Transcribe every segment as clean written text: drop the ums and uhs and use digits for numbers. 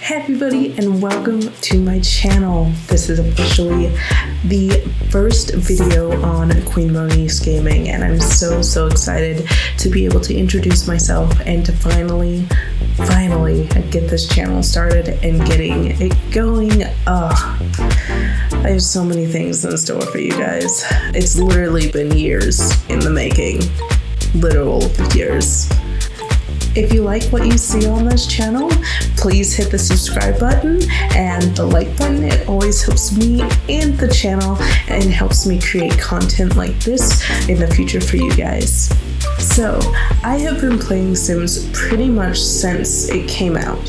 Hey everybody, and welcome to my channel. This is officially the first video on queenmonizgaming, and I'm so excited to be able to introduce myself and to finally get this channel started and getting it going. I have so many things in store for you guys. It's literally been years in the making. Literal years. If you like what you see on this channel, please hit the subscribe button and the like button. It always helps me and the channel and helps me create content like this in the future for you guys. So, I have been playing Sims pretty much since it came out.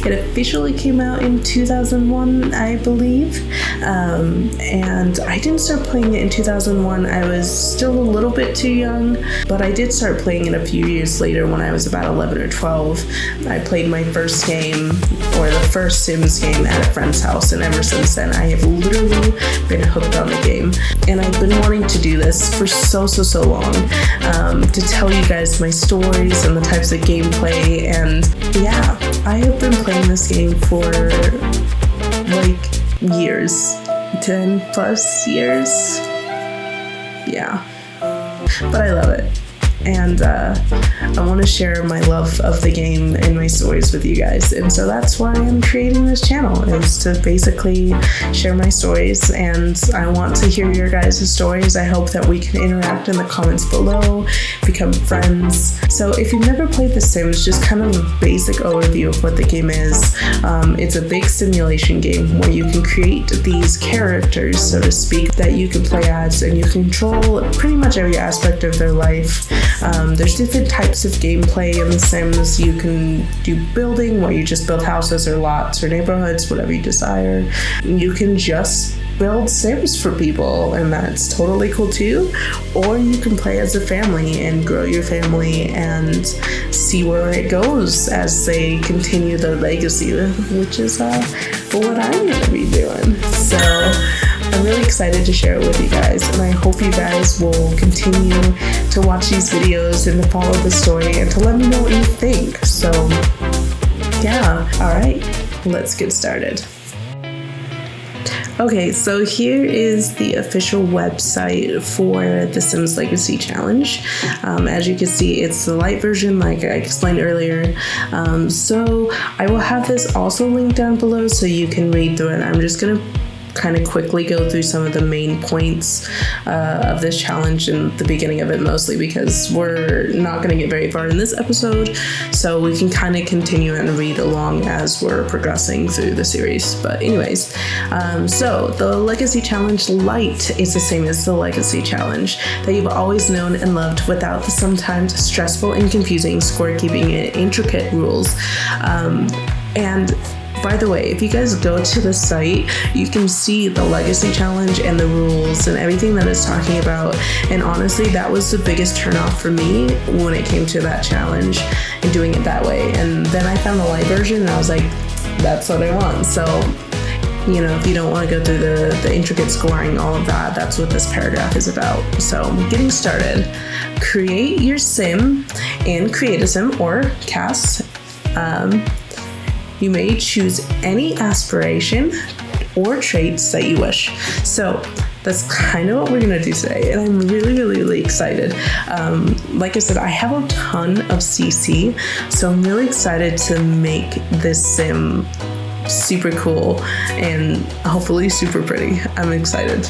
It officially came out in 2001, I believe, and I didn't start playing it in 2001. I was still a little bit too young, but I did start playing it a few years later when I was about 11 or 12. I played my first game, or the first Sims game, at a friend's house, and ever since then I have literally been hooked on the game. And I've been wanting to do this for so long, to tell you guys my stories and the types of gameplay, and yeah, I have been playing this game for like years, 10 plus years, yeah, but I love it. And I want to share my love of the game and my stories with you guys, and so that's why I'm creating this channel, is to basically share my stories, and I want to hear your guys' stories. I hope that we can interact in the comments below, become friends. So if you've never played The Sims, just kind of a basic overview of what the game is. It's a big simulation game where you can create these characters, so to speak, that you can play as, and you control pretty much every aspect of their life. There's different types of gameplay in The Sims. You can do building, where you just build houses or lots or neighborhoods, whatever you desire. You can just build Sims for people, and that's totally cool too. Or you can play as a family and grow your family and see where it goes as they continue their legacy, which is what I'm going to be doing. So I'm really excited to share it with you guys, and I hope you guys will continue to watch these videos and to follow the story and to let me know what you think. So yeah, alright, let's get started. Okay, so here is the official website for the Sims Legacy Challenge. As you can see, it's the light version, like I explained earlier. So I will have this also linked down below so you can read through it. I'm just going to kind of quickly go through some of the main points of this challenge in the beginning of it, mostly because we're not going to get very far in this episode, so we can kind of continue and read along as we're progressing through the series. But anyways, so the Legacy Challenge Lite is the same as the Legacy Challenge that you've always known and loved, without the sometimes stressful and confusing scorekeeping and intricate rules. And by the way, if you guys go to the site, you can see the Legacy Challenge and the rules and everything that it's talking about. And honestly, that was the biggest turnoff for me when it came to that challenge and doing it that way. And then I found the light version and I was like, that's what I want. So, you know, if you don't want to go through the intricate scoring, all of that, that's what this paragraph is about. So getting started. Create your sim and create a sim or cast. You may choose any aspiration or traits that you wish. So that's kind of what we're gonna do today, and I'm really excited. Like I said, I have a ton of CC, so I'm really excited to make this sim super cool and hopefully super pretty. I'm excited.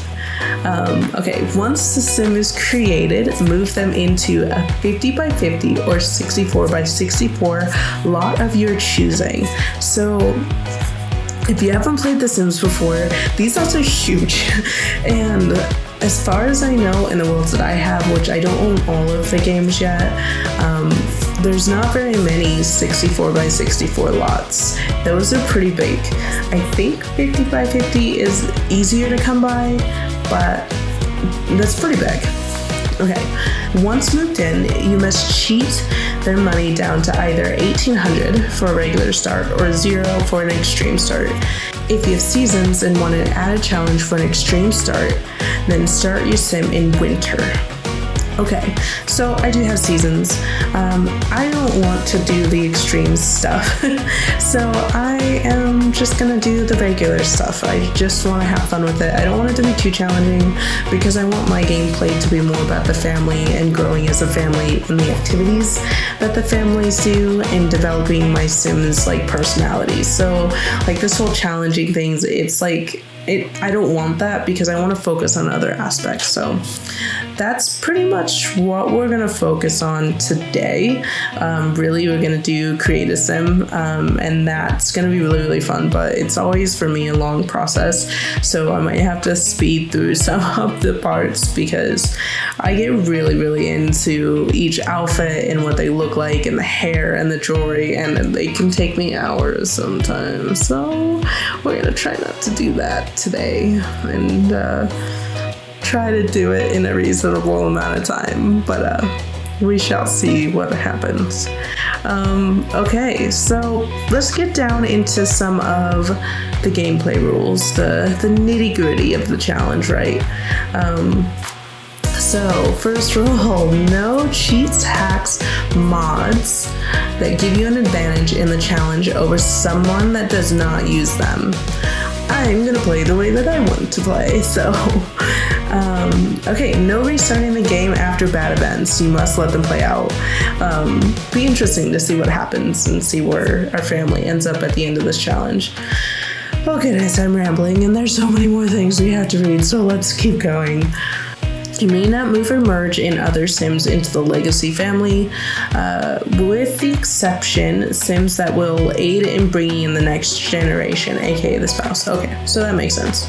Okay, once the sim is created, move them into a 50 by 50 or 64 by 64 lot of your choosing. So if you haven't played The Sims before, these lots are huge. And as far as I know, in the worlds that I have, which I don't own all of the games yet, there's not very many 64 by 64 lots. Those are pretty big. I think 50 by 50 is easier to come by, but that's pretty big. Okay, once moved in, you must cheat their money down to either 1800 for a regular start or 0 for an extreme start. If you have seasons and want to add a challenge for an extreme start, then start your sim in winter. Okay, so I do have seasons. I don't want to do the extreme stuff, so I am just gonna do the regular stuff. I just want to have fun with it. I don't want it to be too challenging because I want my gameplay to be more about the family and growing as a family and the activities that the families do and developing my Sims like personalities. So like this whole challenging things, it's like I don't want that because I want to focus on other aspects. So that's pretty much what we're going to focus on today. Really, we're going to do create a sim, and that's going to be really, really fun, but it's always for me a long process. So I might have to speed through some of the parts because I get really, really into each outfit and what they look like and the hair and the jewelry, and they can take me hours sometimes. So we're going to try not to do that today and try to do it in a reasonable amount of time, but we shall see what happens. Okay, so let's get down into some of the gameplay rules, the nitty-gritty of the challenge, right? So first rule, no cheats, hacks, mods that give you an advantage in the challenge over someone that does not use them. I'm gonna play the way that I want to play, so okay, no restarting the game after bad events. You must let them play out. Be interesting to see what happens and see where our family ends up at the end of this challenge. Oh goodness, I'm rambling and there's so many more things we have to read, so let's keep going. You may not move or merge in other Sims into the legacy family, with the exception Sims that will aid in bringing in the next generation, aka the spouse. Okay, so that makes sense.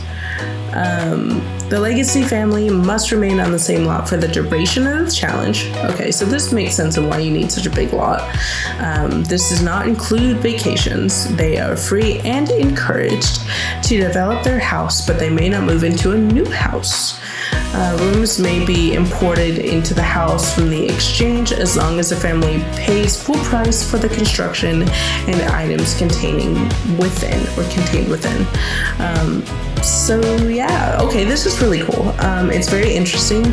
The legacy family must remain on the same lot for the duration of the challenge. Okay, so this makes sense of why you need such a big lot. This does not include vacations. They are free and encouraged to develop their house, but they may not move into a new house. Rooms may be imported into the house from the exchange as long as the family pays full price for the construction and items contained within. So yeah, okay, this is really cool. It's very interesting.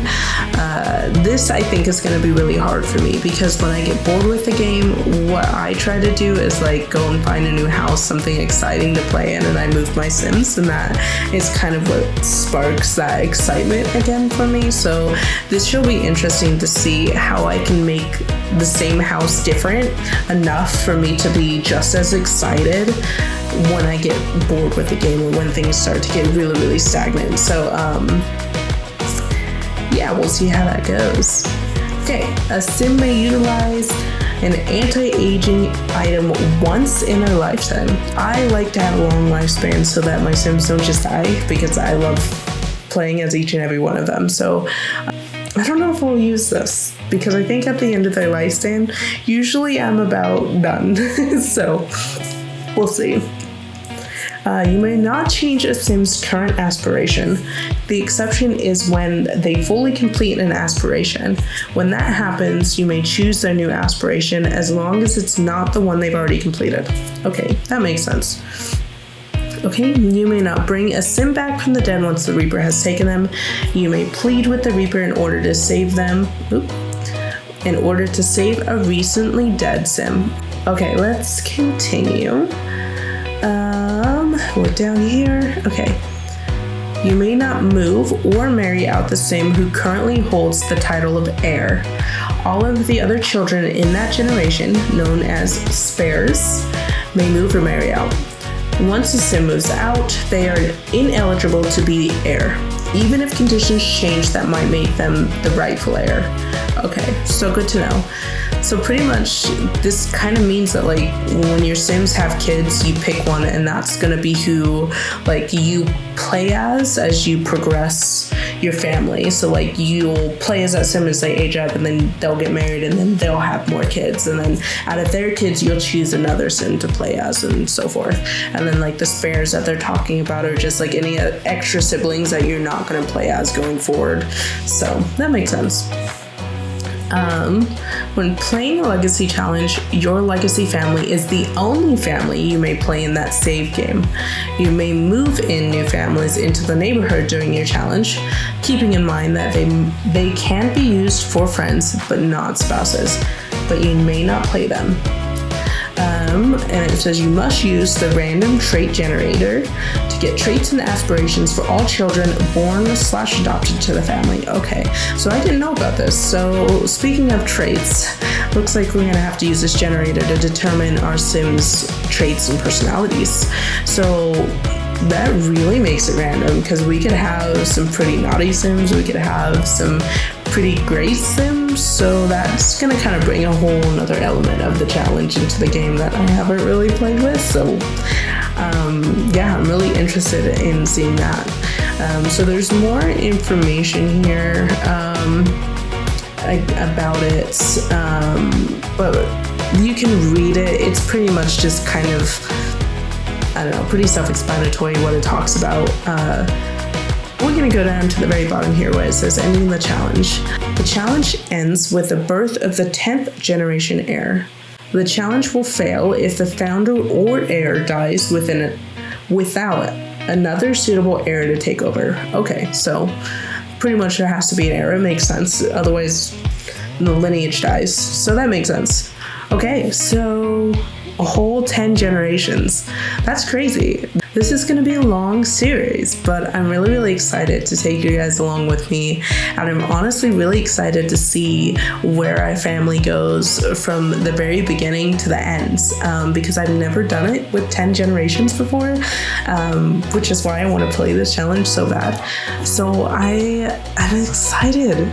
This I think is going to be really hard for me because when I get bored with the game, what I try to do is like go and find a new house, something exciting to play in, and I move my Sims, and that is kind of what sparks that excitement again for me. So this should be interesting to see how I can make the same house different enough for me to be just as excited when I get bored with the game or when things start to get really, really stagnant. So yeah, we'll see how that goes. Okay, a Sim may utilize an anti-aging item once in their lifetime. I like to have a long lifespan so that my Sims don't just die because I love playing as each and every one of them. So I don't know if we'll use this because I think at the end of their lifespan, usually I'm about done. So we'll see. You may not change a Sim's current aspiration. The exception is when they fully complete an aspiration. When that happens, you may choose their new aspiration as long as it's not the one they've already completed. Okay, that makes sense. Okay, you may not bring a Sim back from the dead once the Reaper has taken them. You may plead with the Reaper in order to save them. In order to save a recently dead Sim. Okay, let's continue. We're down here. Okay. You may not move or marry out the Sim who currently holds the title of heir. All of the other children in that generation, known as spares, may move or marry out. Once a Sim moves out, they are ineligible to be the heir, even if conditions change that might make them the rightful heir. Okay, so good to know. So pretty much this kind of means that like when your Sims have kids, you pick one and that's gonna be who like you play as you progress your family. So like you'll play as that Sim as they age up and then they'll get married and then they'll have more kids. And then out of their kids, you'll choose another Sim to play as and so forth. And then like the spares that they're talking about are just like any extra siblings that you're not gonna play as going forward. So that makes sense. When playing a legacy challenge, your legacy family is the only family you may play in that save game. You may move in new families into the neighborhood during your challenge, keeping in mind that they can be used for friends but not spouses, but you may not play them. And it says you must use the random trait generator to get traits and aspirations for all children born/adopted to the family. Okay, so I didn't know about this. So speaking of traits, looks like we're gonna have to use this generator to determine our Sims' traits and personalities. So that really makes it random, because we could have some pretty naughty Sims, we could have some pretty great Sims, so that's gonna kind of bring a whole nother element of the challenge into the game that I haven't really played with. So yeah, I'm really interested in seeing that. So there's more information here about it, but you can read it. It's pretty much just kind of, I don't know, pretty self-explanatory what it talks about. We're going to go down to the very bottom here where it says ending the challenge. The challenge ends with the birth of the 10th generation heir. The challenge will fail if the founder or heir dies without another suitable heir to take over. Okay, so pretty much there has to be an heir. It makes sense. Otherwise, the lineage dies. So that makes sense. Okay, so a whole 10 generations. That's crazy. This is going to be a long series, but I'm really, really excited to take you guys along with me. And I'm honestly really excited to see where our family goes from the very beginning to the end, because I've never done it with 10 generations before, which is why I want to play this challenge so bad. So I'm excited.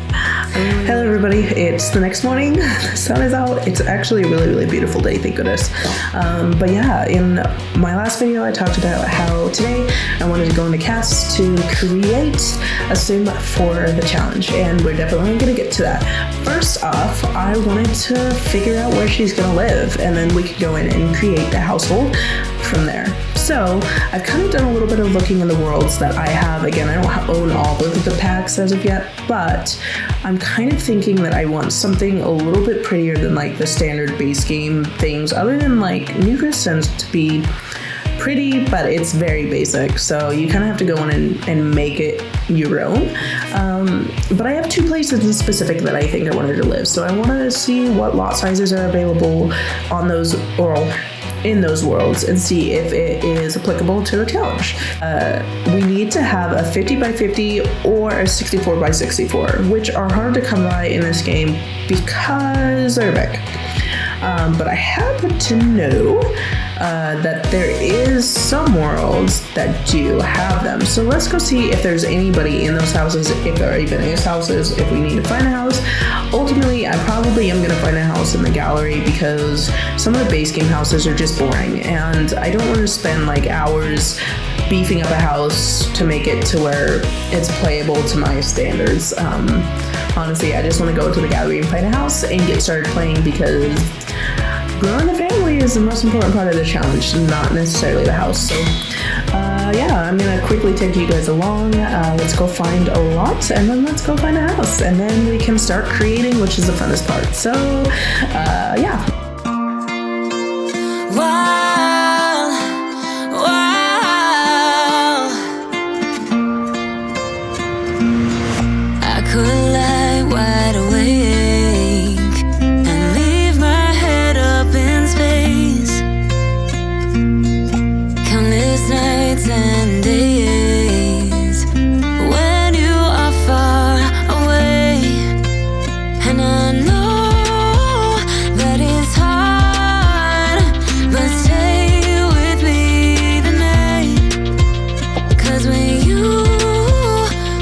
Hello, everybody. It's the next morning. The sun is out. It's actually a really, really beautiful day, thank goodness. But yeah, in my last video, I talked about how today I wanted to go into cast to create a sim for the challenge, and we're definitely going to get to that. First off, I wanted to figure out where she's going to live, and then we could go in and create the household from there. So I've kind of done a little bit of looking in the worlds that I have. Again, I don't own all of the packs as of yet, but I'm kind of thinking that I want something a little bit prettier than like the standard base game things, other than like New Crescent to be pretty, but it's very basic, so you kind of have to go in and make it your own. But I have two places in specific that I think I wanted to live, so I want to see what lot sizes are available on those, or in those worlds, and see if it is applicable to the challenge. We need to have a 50 by 50 or a 64 by 64, which are hard to come by in this game because they're big. But I happen to know that there is some worlds that do have them. So let's go see if there's anybody in those houses, if there are even those houses, if we need to find a house. Ultimately, I probably am going to find a house in the gallery, because some of the base game houses are just boring, and I don't want to spend like hours beefing up a house to make it to where it's playable to my standards. Honestly, I just want to go to the gallery and find a house and get started playing, because growing a family is the most important part of the challenge, not necessarily the house. So yeah, I'm gonna quickly take you guys along. Let's go find a lot, and then let's go find a house, and then we can start creating, which is the funnest part. So yeah. Wow, wow. I could lie wide awake and leave my head up in space. Countless nights and days when you are far away, and I know that it's hard, but stay with me tonight. 'Cause when you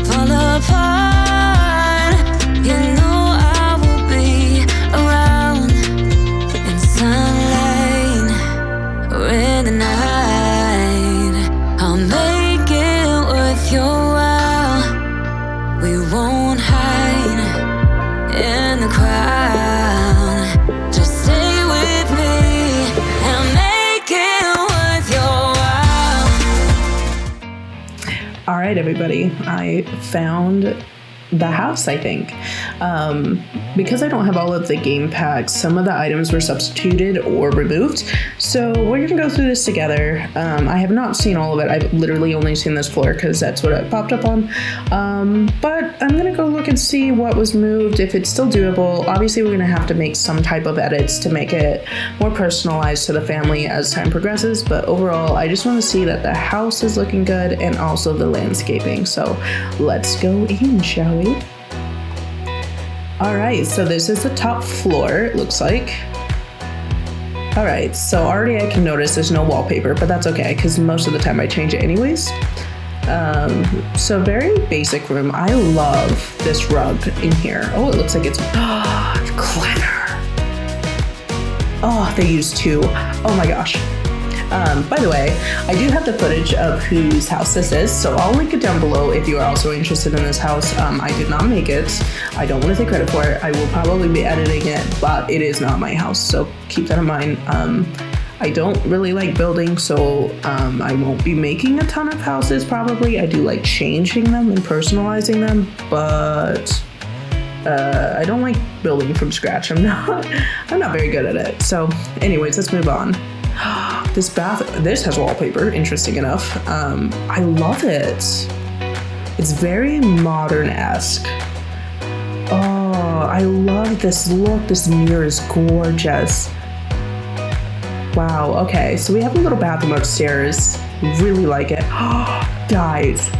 fall apart, you know I will be around in sunlight or in the night. I'll make it worth your while. We won't hide in the crowd. Just stay with me and make it worth your while. All right, everybody, I found the house, I think. Because I don't have all of the game packs, some of the items were substituted or removed. So we're gonna go through this together. I have not seen all of it. I've literally only seen this floor because that's what it popped up on. But I'm gonna go look and see what was moved, if it's still doable. Obviously, we're gonna have to make some type of edits to make it more personalized to the family as time progresses. But overall, I just want to see that the house is looking good and also the landscaping. So let's go in, shall we? All right, so this is the top floor, it looks like. All right, so already I can notice there's no wallpaper, but that's okay, because most of the time I change it anyways. So very basic room. I love this rug in here. Oh, it looks like it's clever. Oh, they used two. Oh my gosh. By the way, I do have the footage of whose house this is, so I'll link it down below if you are also interested in this house. I did not make it. I don't want to take credit for it. I will probably be editing it, but it is not my house, so keep that in mind. I don't really like building, so I won't be making a ton of houses probably. I do like changing them and personalizing them, but I don't like building from scratch. I'm not very good at it. So anyways, let's move on. This has wallpaper, interesting enough. I love it. It's very modern-esque. Oh, I love this look. This mirror is gorgeous. Wow, okay, so we have a little bathroom upstairs. Really like it. Guys,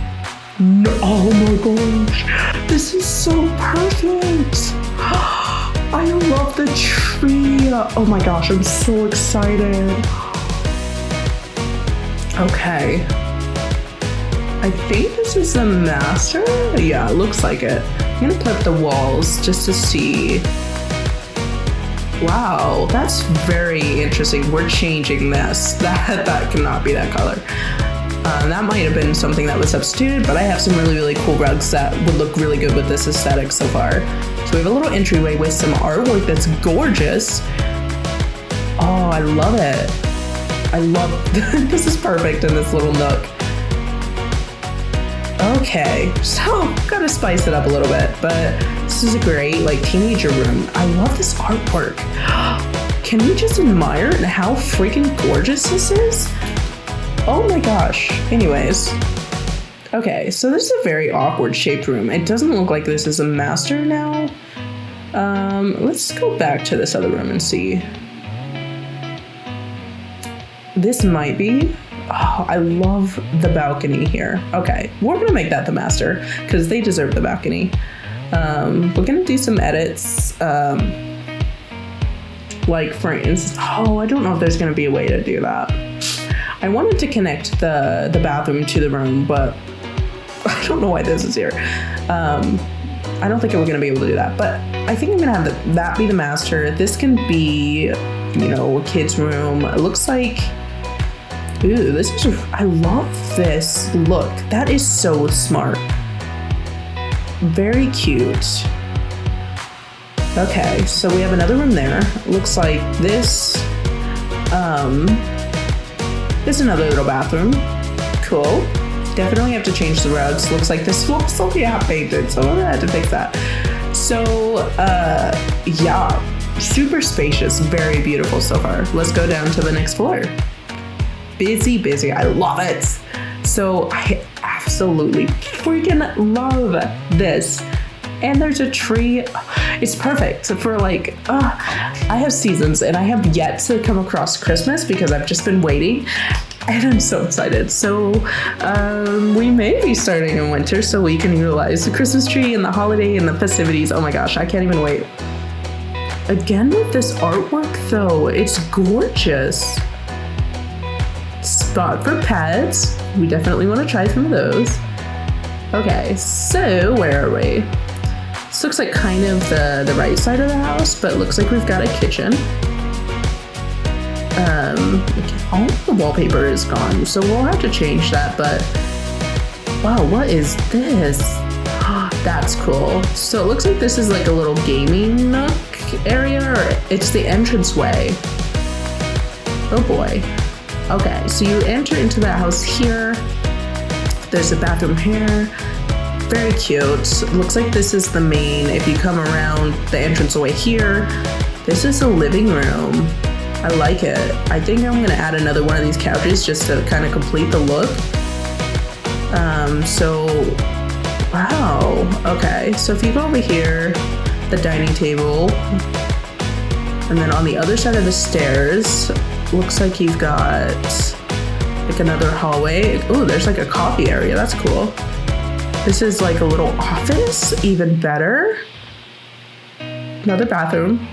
no, oh my gosh, this is so perfect. I love the tree. Oh my gosh, I'm so excited. Okay. I think this is the master. Yeah, it looks like it. I'm gonna put up the walls just to see. Wow, that's very interesting. We're changing this. That cannot be that color. That might have been something that was substituted, but I have some really cool rugs that would look really good with this aesthetic so far. So we have a little entryway with some artwork that's gorgeous. Oh, I love it. I love, this is perfect in this little nook. Okay, so gotta spice it up a little bit, but this is a great like teenager room. I love this artwork. Can we just admire how freaking gorgeous this is? Oh my gosh. Anyways. Okay, so this is a very awkward shaped room. It doesn't look like this is a master now. Let's go back to this other room and see. This might be. Oh, I love the balcony here. Okay, we're gonna make that the master because they deserve the balcony. We're gonna do some edits. Like for instance, oh, I don't know if there's gonna be a way to do that. I wanted to connect the bathroom to the room, but I don't know why this is here. I don't think we're gonna be able to do that, but I think I'm gonna have that be the master. This can be, you know, a kid's room. It looks like, ooh, this is, I love this look. That is so smart. Very cute. Okay, so we have another room there. Looks like this, there's another little bathroom. Cool. Definitely have to change the rugs. Looks like this will still be half painted, so I'm gonna have to fix that. So, yeah, super spacious, very beautiful so far. Let's go down to the next floor. Busy, I love it. So I absolutely freaking love this. And there's a tree. It's perfect for like, I have seasons and I have yet to come across Christmas because I've just been waiting and I'm so excited. So we may be starting in winter so we can utilize the Christmas tree and the holiday and the festivities. Oh my gosh, I can't even wait. Again with this artwork though, it's gorgeous. Spot for pets. We definitely want to try some of those. Okay, so where are we? This looks like kind of the right side of the house, but it looks like we've got a kitchen. All the wallpaper is gone, so we'll have to change that, but wow, what is this? That's cool. So it looks like this is like a little gaming nook area, or it's the entranceway. Oh boy. Okay, so you enter into that house here. There's a bathroom here. Very cute. Looks like this is the main. If you come around the entranceway here, this is a living room. I like it. I think I'm gonna add another one of these couches just to kind of complete the look. Wow. Okay, so if you go over here, the dining table, and then on the other side of the stairs, looks like you've got like another hallway. Oh, there's like a coffee area. That's cool. This is like a little office, even better. Another bathroom.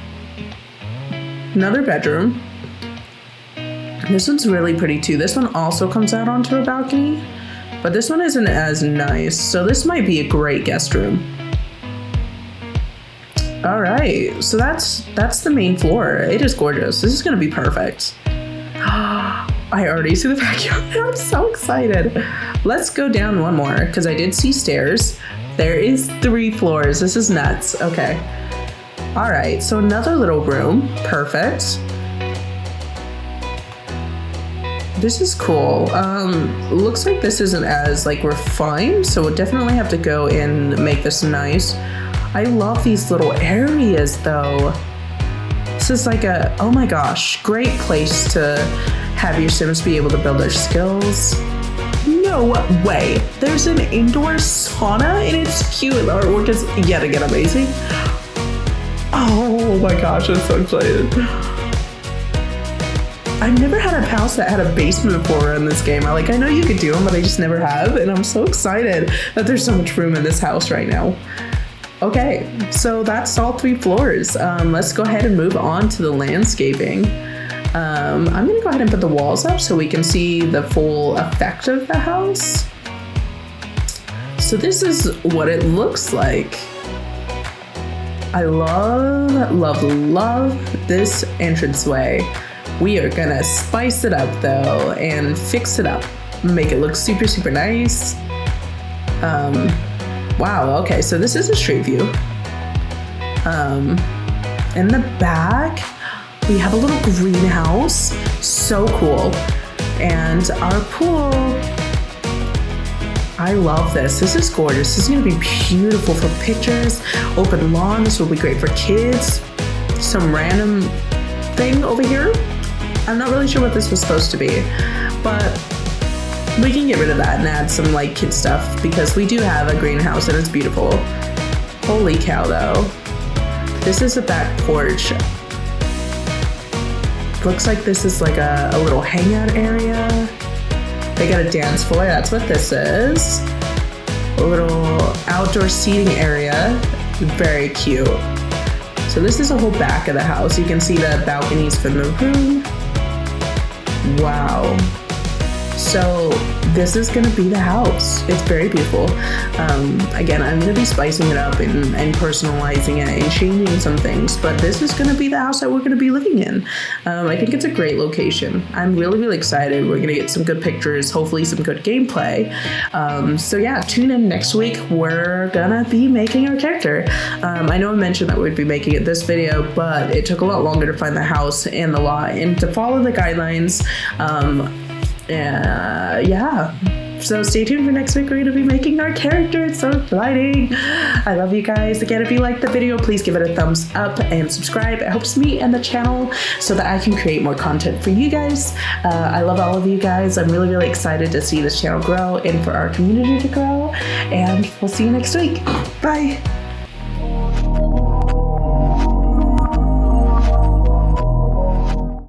Another bedroom. This one's really pretty too. This one also comes out onto a balcony, but this one isn't as nice. So this might be a great guest room. All right, so that's the main floor. It is gorgeous. This is gonna be perfect. I already see the backyard. I'm so excited. Let's go down one more because I did see stairs. There is 3 floors. This is nuts. Okay. All right, so another little room. Perfect. This is cool. Looks like this isn't as like refined, so we'll definitely have to go and make this nice. I love these little areas though. This is like a, oh my gosh, great place to have your Sims be able to build their skills. No way. There's an indoor sauna and it's cute. The artwork is yet again amazing. Oh my gosh, I'm so excited. I've never had a house that had a basement before in this game. I know you could do them, but I just never have. And I'm so excited that there's so much room in this house right now. Okay, so that's all 3 floors. Let's go ahead and move on to the landscaping. I'm gonna go ahead and put the walls up so we can see the full effect of the house. So this is what it looks like. I love this entranceway. We are gonna spice it up though and fix it up. Make it look super, super nice. Wow, okay, so this is a street view. In the back, we have a little greenhouse. So cool. And our pool. I love this. This is gorgeous. This is gonna be beautiful for pictures. Open lawn, this will be great for kids. Some random thing over here. I'm not really sure what this was supposed to be, but we can get rid of that and add some like kid stuff because we do have a greenhouse and it's beautiful. Holy cow though. This is a back porch. Looks like this is like a little hangout area. They got a dance floor, that's what this is. A little outdoor seating area, very cute. So this is a whole back of the house. You can see the balconies from the room. Wow. So this is gonna be the house. It's very beautiful. Again, I'm gonna be spicing it up and personalizing it and changing some things, but this is gonna be the house that we're gonna be living in. I think it's a great location. I'm really, really excited. We're gonna get some good pictures, hopefully some good gameplay. So yeah, tune in next week. We're gonna be making our character. I know I mentioned that we'd be making it this video, but it took a lot longer to find the house and the lot and to follow the guidelines. Yeah, so stay tuned for next week. We're going to be making our character. It's so exciting. I love you guys. Again, if you liked the video, please give it a thumbs up and subscribe. It helps me and the channel so that I can create more content for you guys. I love all of you guys. I'm really, really excited to see this channel grow and for our community to grow. And we'll see you next week. Bye.